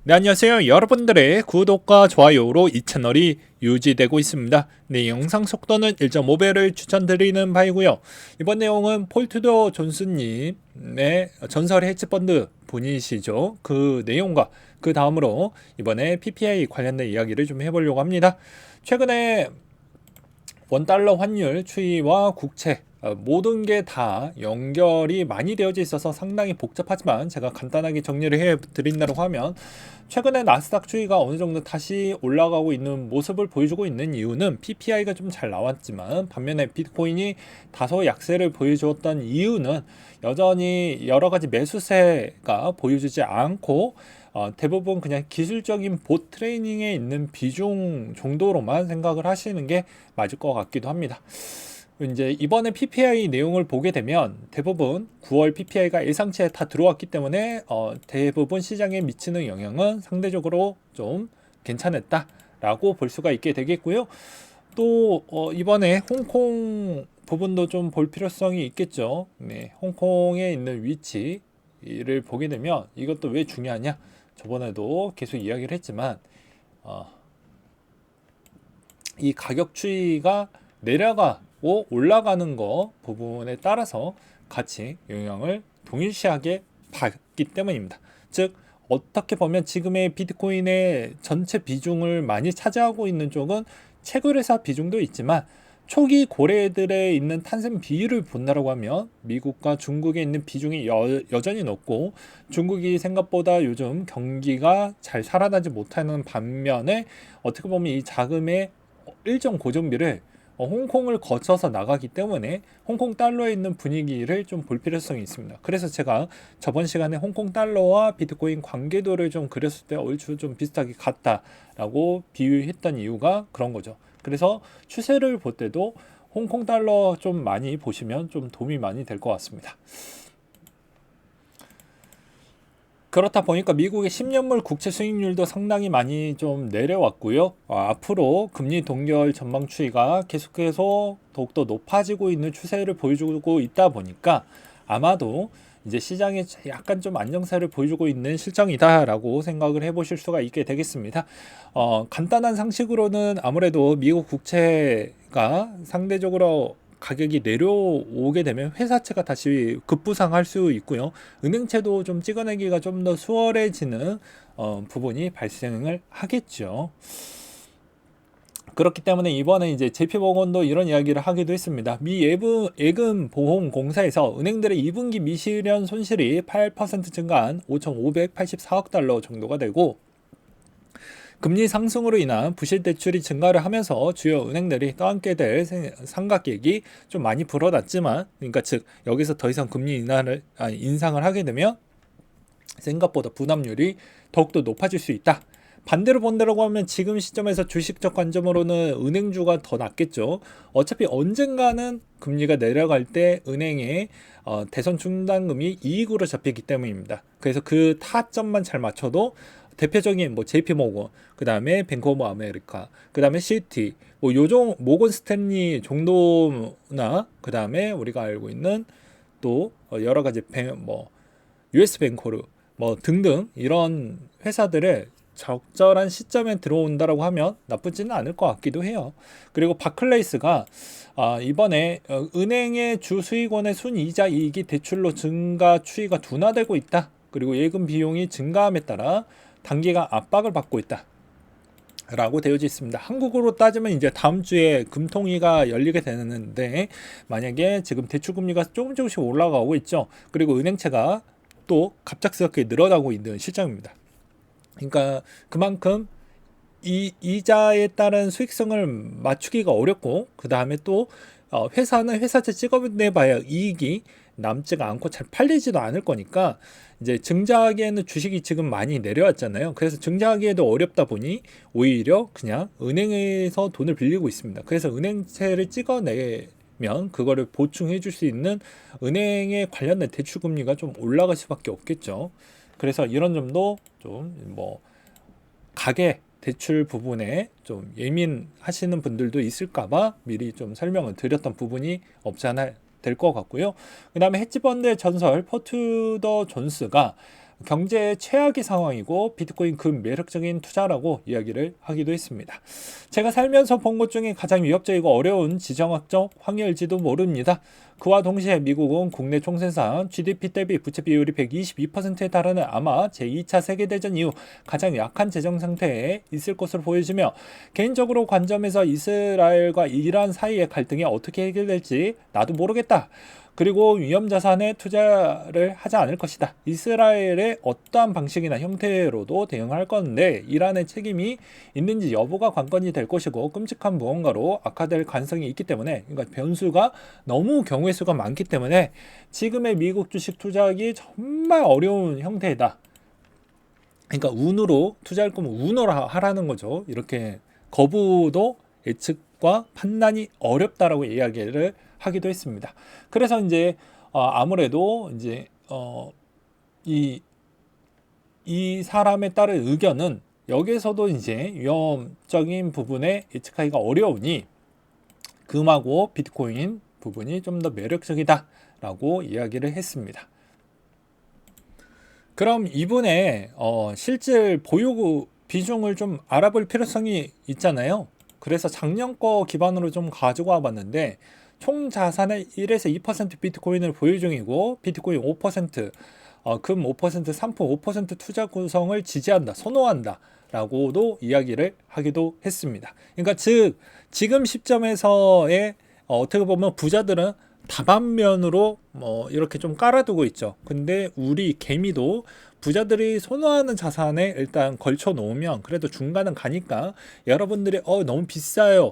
네, 안녕하세요. 여러분들의 구독과 좋아요로 이 채널이 유지되고 있습니다. 네, 영상 속도는 1.5배를 추천드리는 바이고요. 이번 내용은 폴트더 존스님의 전설 헤지펀드 분이시죠. 그 내용과 그 다음으로 이번에 PPI 관련된 이야기를 좀 해보려고 합니다. 최근에 원달러 환율 추이와 국채 모든 게 다 연결이 많이 되어져 있어서 상당히 복잡하지만 제가 간단하게 정리를 해 드린다고 하면, 최근에 나스닥 추이가 어느 정도 다시 올라가고 있는 모습을 보여주고 있는 이유는 PPI가 좀 잘 나왔지만, 반면에 비트코인이 다소 약세를 보여주었던 이유는 여전히 여러 가지 매수세가 보여주지 않고 대부분 그냥 기술적인 봇 트레이닝에 있는 비중 정도로만 생각을 하시는 게 맞을 것 같기도 합니다. 이제 이번에 PPI 내용을 보게 되면 대부분 9월 PPI가 예상치에 다 들어왔기 때문에 대부분 시장에 미치는 영향은 상대적으로 좀 괜찮았다라고 볼 수가 있게 되겠고요. 또 이번에 홍콩 부분도 좀 볼 필요성이 있겠죠. 네, 홍콩에 있는 위치를 보게 되면 이것도 왜 중요하냐? 저번에도 계속 이야기를 했지만 이 가격 추이가 내려가고 올라가는 거 부분에 따라서 같이 영향을 동일시하게 받기 때문입니다. 즉 어떻게 보면 지금의 비트코인의 전체 비중을 많이 차지하고 있는 쪽은 채굴회사 비중도 있지만, 초기 고래들에 있는 탄생 비율을 본다라고 하면 미국과 중국에 있는 비중이 여전히 높고, 중국이 생각보다 요즘 경기가 잘 살아나지 못하는 반면에 어떻게 보면 이 자금의 일정 고정비를 홍콩을 거쳐서 나가기 때문에 홍콩 달러에 있는 분위기를 좀 볼 필요성이 있습니다. 그래서 제가 저번 시간에 홍콩 달러와 비트코인 관계도를 좀 그렸을 때 얼추 좀 비슷하게 같다라고 비유했던 이유가 그런 거죠. 그래서 추세를 볼 때도 홍콩 달러 좀 많이 보시면 좀 도움이 많이 될 것 같습니다. 그렇다 보니까 미국의 10년물 국채 수익률도 상당히 많이 좀 내려왔고요. 앞으로 금리 동결 전망 추이가 계속해서 더욱더 높아지고 있는 추세를 보여주고 있다 보니까 아마도 이제 시장에 약간 좀 안정세를 보여주고 있는 실정이다라고 생각을 해보실 수가 있게 되겠습니다. 간단한 상식으로는 아무래도 미국 국채가 상대적으로 가격이 내려오게 되면 회사채가 다시 급부상할 수 있고요. 은행채도 좀 찍어내기가 좀 더 수월해지는 부분이 발생을 하겠죠. 그렇기 때문에 이번에 이제 JP모건도 이런 이야기를 하기도 했습니다. 미 예금 보험 공사에서 은행들의 2분기 미실현 손실이 8% 증가한 5,584억 달러 정도가 되고, 금리 상승으로 인한 부실 대출이 증가를 하면서 주요 은행들이 떠안게 될 삼각객이 좀 많이 불어났지만, 그러니까 즉 여기서 더 이상 금리 인상을 하게 되면 생각보다 부담률이 더욱더 높아질 수 있다. 반대로 본다고 하면 지금 시점에서 주식적 관점으로는 은행주가 더 낫겠죠. 어차피 언젠가는 금리가 내려갈 때 은행의 대선 충당금이 이익으로 잡히기 때문입니다. 그래서 그 타점만 잘 맞춰도 대표적인 뭐 JP모건, 그 다음에 뱅크 오브 아메리카, 그 다음에 시티, 뭐 요정 모건 스탠리 정도나, 그 다음에 우리가 알고 있는 또 여러 가지 뭐 US 뱅코르 뭐 등등 이런 회사들을 적절한 시점에 들어온다라고 하면 나쁘지는 않을 것 같기도 해요. 그리고 바클레이스가 이번에 은행의 주 수익원의 순이자 이익이 대출로 증가 추이가 둔화되고 있다. 그리고 예금 비용이 증가함에 따라 단기간 압박을 받고 있다 라고 되어져 있습니다. 한국으로 따지면 이제 다음 주에 금통위가 열리게 되는데, 만약에 지금 대출금리가 조금씩 올라가고 있죠. 그리고 은행채가 또 갑작스럽게 늘어나고 있는 실정입니다. 그러니까 그만큼 이 이자에 따른 수익성을 맞추기가 어렵고, 그 다음에 또 회사는 회사채 찍어내봐야 이익이 남지가 않고 잘 팔리지도 않을 거니까, 이제 증자하기에는 주식이 지금 많이 내려왔잖아요. 그래서 증자하기에도 어렵다 보니 오히려 그냥 은행에서 돈을 빌리고 있습니다. 그래서 은행채를 찍어내면 그거를 보충해 줄 수 있는 은행에 관련된 대출금리가 좀 올라갈 수밖에 없겠죠. 그래서 이런 점도 좀 뭐 가계 대출 부분에 좀 예민하시는 분들도 있을까봐 미리 좀 설명을 드렸던 부분이 없지 않아 될 것 같고요. 그 다음에 헤지펀드의 전설 폴트더 존스가 경제 최악의 상황이고 비트코인 매력적인 투자라고 이야기를 하기도 했습니다. 제가 살면서 본 것 중에 가장 위협적이고 어려운 지정학적 확률일지도 모릅니다. 그와 동시에 미국은 국내 총생산 GDP 대비 부채 비율이 122%에 달하는 아마 제2차 세계대전 이후 가장 약한 재정 상태에 있을 것으로 보여지며, 개인적으로 관점에서 이스라엘과 이란 사이의 갈등이 어떻게 해결될지 나도 모르겠다. 그리고 위험자산에 투자를 하지 않을 것이다. 이스라엘의 어떠한 방식이나 형태로도 대응할 건데 이란의 책임이 있는지 여부가 관건이 될 것이고, 끔찍한 무언가로 악화될 가능성이 있기 때문에, 그러니까 변수가 너무 경우의 수가 많기 때문에 지금의 미국 주식 투자하기 정말 어려운 형태이다. 그러니까 운으로 투자할 거면 운으로 하라는 거죠. 이렇게 거부도 예측과 판단이 어렵다라고 이야기를 하기도 했습니다. 그래서 이제 아무래도 이제 이 사람에 따른 의견은 여기에서도 이제 위험적인 부분에 예측하기가 어려우니 금하고 비트코인 부분이 좀 더 매력적이다라고 이야기를 했습니다. 그럼 이분의 실질 보유 비중을 좀 알아볼 필요성이 있잖아요. 그래서 작년 거 기반으로 좀 가지고 와봤는데, 총 자산의 1에서 2% 비트코인을 보유 중이고, 비트코인 5%, 금 5%, 상품 5% 투자 구성을 지지한다, 선호한다 라고도 이야기를 하기도 했습니다. 그러니까 즉 지금 시점에서의 어떻게 보면 부자들은 다반면으로 이렇게 좀 깔아두고 있죠. 근데 우리 개미도 부자들이 선호하는 자산에 일단 걸쳐 놓으면 그래도 중간은 가니까, 여러분들이 너무 비싸요,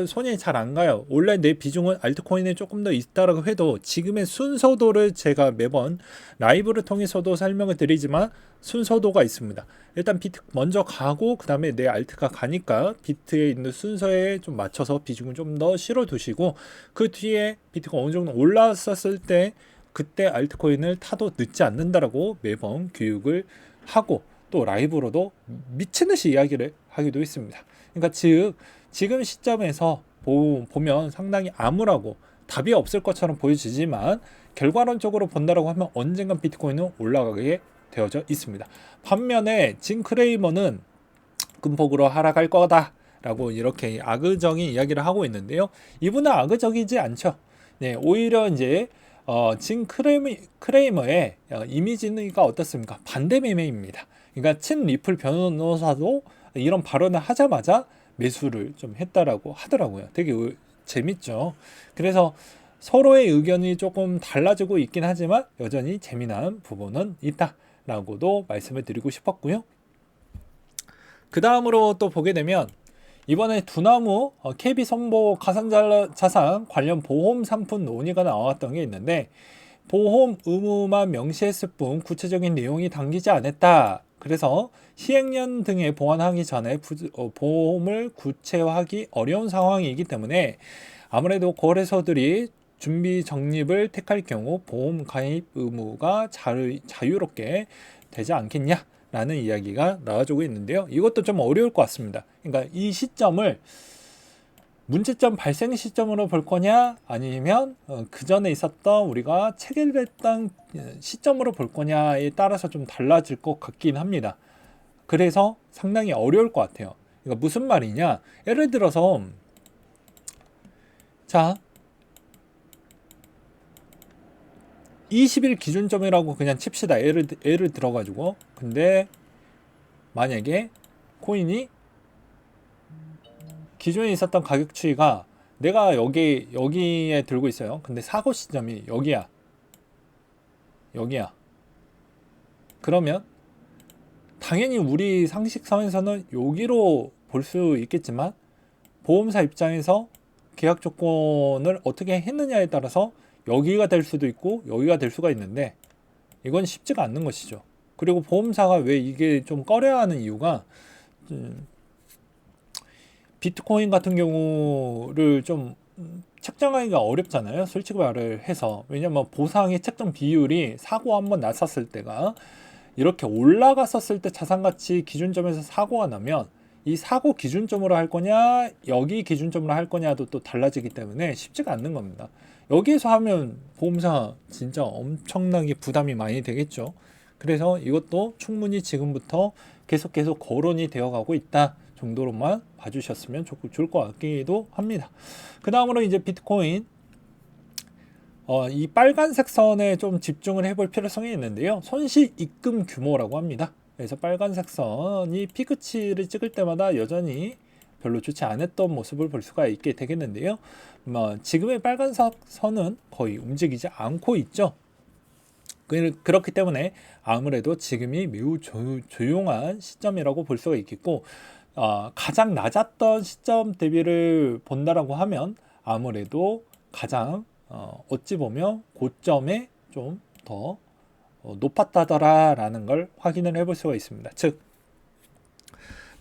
손이 잘 안 가요, 원래 내 비중은 알트코인에 조금 더 있다라고 해도 지금의 순서도를 제가 매번 라이브를 통해서도 설명을 드리지만 순서도가 있습니다. 일단 비트 먼저 가고 그 다음에 내 알트가 가니까 비트에 있는 순서에 좀 맞춰서 비중을 좀 더 실어 두시고, 그 뒤에 비트가 어느 정도 올라왔었을 때 그때 알트코인을 타도 늦지 않는다라고 매번 교육을 하고, 또 라이브로도 미친듯이 이야기를 하기도 했습니다. 그러니까 즉 지금 시점에서 보면 상당히 암울하고 답이 없을 것처럼 보여지지만, 결과론적으로 본다라고 하면 언젠간 비트코인은 올라가게 되어져 있습니다. 반면에 진 크레이머는 금폭으로 하락할 거다 라고 이렇게 악의적인 이야기를 하고 있는데요. 이분은 악의적이지 않죠. 네, 오히려 이제 진 크레이머의 이미지가 어떻습니까? 반대 매매입니다. 그러니까 친 리플 변호사도 이런 발언을 하자마자 매수를 좀 했다라고 하더라고요. 되게 재밌죠. 그래서 서로의 의견이 조금 달라지고 있긴 하지만 여전히 재미난 부분은 있다라고도 말씀을 드리고 싶었고요. 그 다음으로 또 보게 되면 이번에 두나무 KB 선보 가상자산 관련 보험 상품 논의가 나왔던 게 있는데, 보험 의무만 명시했을 뿐 구체적인 내용이 담기지 않았다. 그래서 시행령 등에 보완하기 전에 보험을 구체화하기 어려운 상황이기 때문에 아무래도 거래소들이 준비 적립을 택할 경우 보험 가입 의무가 자유롭게 되지 않겠냐 라는 이야기가 나와주고 있는데요. 이것도 좀 어려울 것 같습니다. 그러니까 이 시점을 문제점 발생 시점으로 볼 거냐, 아니면 그 전에 있었던 우리가 체결됐던 시점으로 볼 거냐에 따라서 좀 달라질 것 같긴 합니다. 그래서 상당히 어려울 것 같아요. 그러니까 무슨 말이냐, 예를 들어서 자 20일 기준점이라고 그냥 칩시다. 예를 들어가지고, 근데 만약에 코인이 기존에 있었던 가격 추이가 내가 여기에 들고 있어요. 근데 사고 시점이 여기야. 그러면 당연히 우리 상식선에서는 여기로 볼 수 있겠지만, 보험사 입장에서 계약 조건을 어떻게 했느냐에 따라서 여기가 될 수도 있고 여기가 될 수가 있는데, 이건 쉽지가 않는 것이죠. 그리고 보험사가 왜 이게 좀 꺼려하는 이유가, 비트코인 같은 경우를 좀 책정하기가 어렵잖아요. 솔직히 말을 해서. 왜냐면 보상의 책정 비율이 사고 한번 났었을 때가 이렇게 올라갔었을 때 자산가치 기준점에서 사고가 나면 이 사고 기준점으로 할 거냐 여기 기준점으로 할 거냐도 또 달라지기 때문에 쉽지가 않는 겁니다. 여기에서 하면 보험사 진짜 엄청나게 부담이 많이 되겠죠. 그래서 이것도 충분히 지금부터 계속 거론이 되어가고 있다 정도로만 봐주셨으면 좋을 것 같기도 합니다. 그 다음으로 이제 비트코인 이 빨간색 선에 좀 집중을 해볼 필요성이 있는데요. 손실 입금 규모라고 합니다. 그래서 빨간색 선이 피크치를 찍을 때마다 여전히 별로 좋지 않았던 모습을 볼 수가 있게 되겠는데요. 지금의 빨간색 선은 거의 움직이지 않고 있죠. 그렇기 때문에 아무래도 지금이 매우 조용한 시점이라고 볼 수가 있겠고, 가장 낮았던 시점 대비를 본다라고 하면 아무래도 가장 어찌 보면 고점에 좀 더 높았다더라라는 걸 확인을 해볼 수가 있습니다. 즉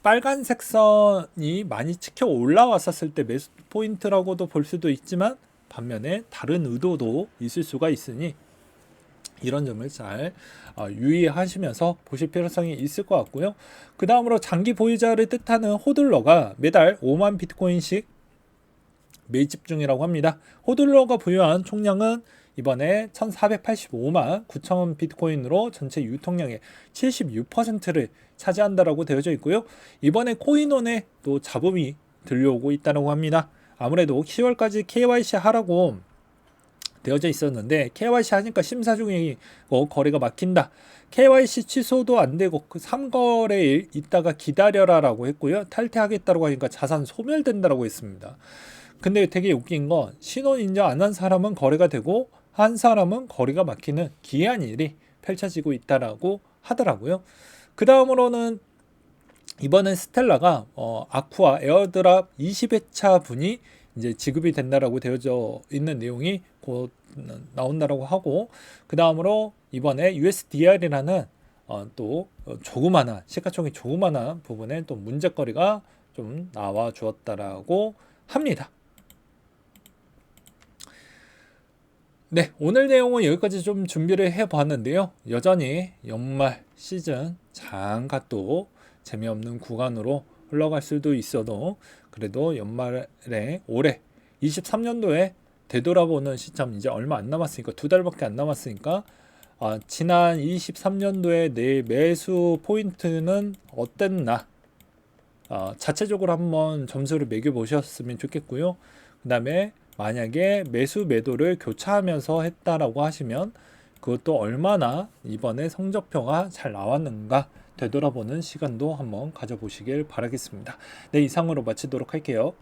빨간색 선이 많이 찍혀 올라왔었을 때 매수 포인트라고도 볼 수도 있지만 반면에 다른 의도도 있을 수가 있으니 이런 점을 잘 유의하시면서 보실 필요성이 있을 것 같고요. 그 다음으로 장기 보유자를 뜻하는 호들러가 매달 5만 비트코인씩 매집 중이라고 합니다. 호들러가 보유한 총량은 이번에 1485만 9천 비트코인으로 전체 유통량의 76%를 차지한다라고 되어져 있고요. 이번에 코인원에 또 잡음이 들려오고 있다고 합니다. 아무래도 10월까지 KYC 하라고 되어져 있었는데 KYC 하니까 심사 중이고 거래가 막힌다. KYC 취소도 안 되고 그 3거래일 있다가 기다려라라고 했고요. 탈퇴하겠다고 하니까 자산 소멸된다라고 했습니다. 근데 되게 웃긴 건 신원 인정 안 한 사람은 거래가 되고 한 사람은 거래가 막히는 기이한 일이 펼쳐지고 있다라고 하더라고요. 그 다음으로는 이번엔 스텔라가 아쿠아 에어드랍 20회차 분이 이제 지급이 된다라고 되어져 있는 내용이 곧 나온다라고 하고, 그 다음으로 이번에 USDR이라는 또 조그마한 시가총액 조그마한 부분에 또 문제거리가 좀 나와 주었다라고 합니다. 네, 오늘 내용은 여기까지 좀 준비를 해봤는데요. 여전히 연말 시즌 잠깐 또 재미없는 구간으로 흘러갈 수도 있어도 그래도 연말에 올해 23년도에 되돌아보는 시점 이제 얼마 안 남았으니까 2달밖에 안 남았으니까 지난 23년도에 내 매수 포인트는 어땠나 자체적으로 한번 점수를 매겨 보셨으면 좋겠고요. 그 다음에 만약에 매수 매도를 교차하면서 했다라고 하시면 그것도 얼마나 이번에 성적표가 잘 나왔는가 되돌아보는 시간도 한번 가져보시길 바라겠습니다. 네, 이상으로 마치도록 할게요.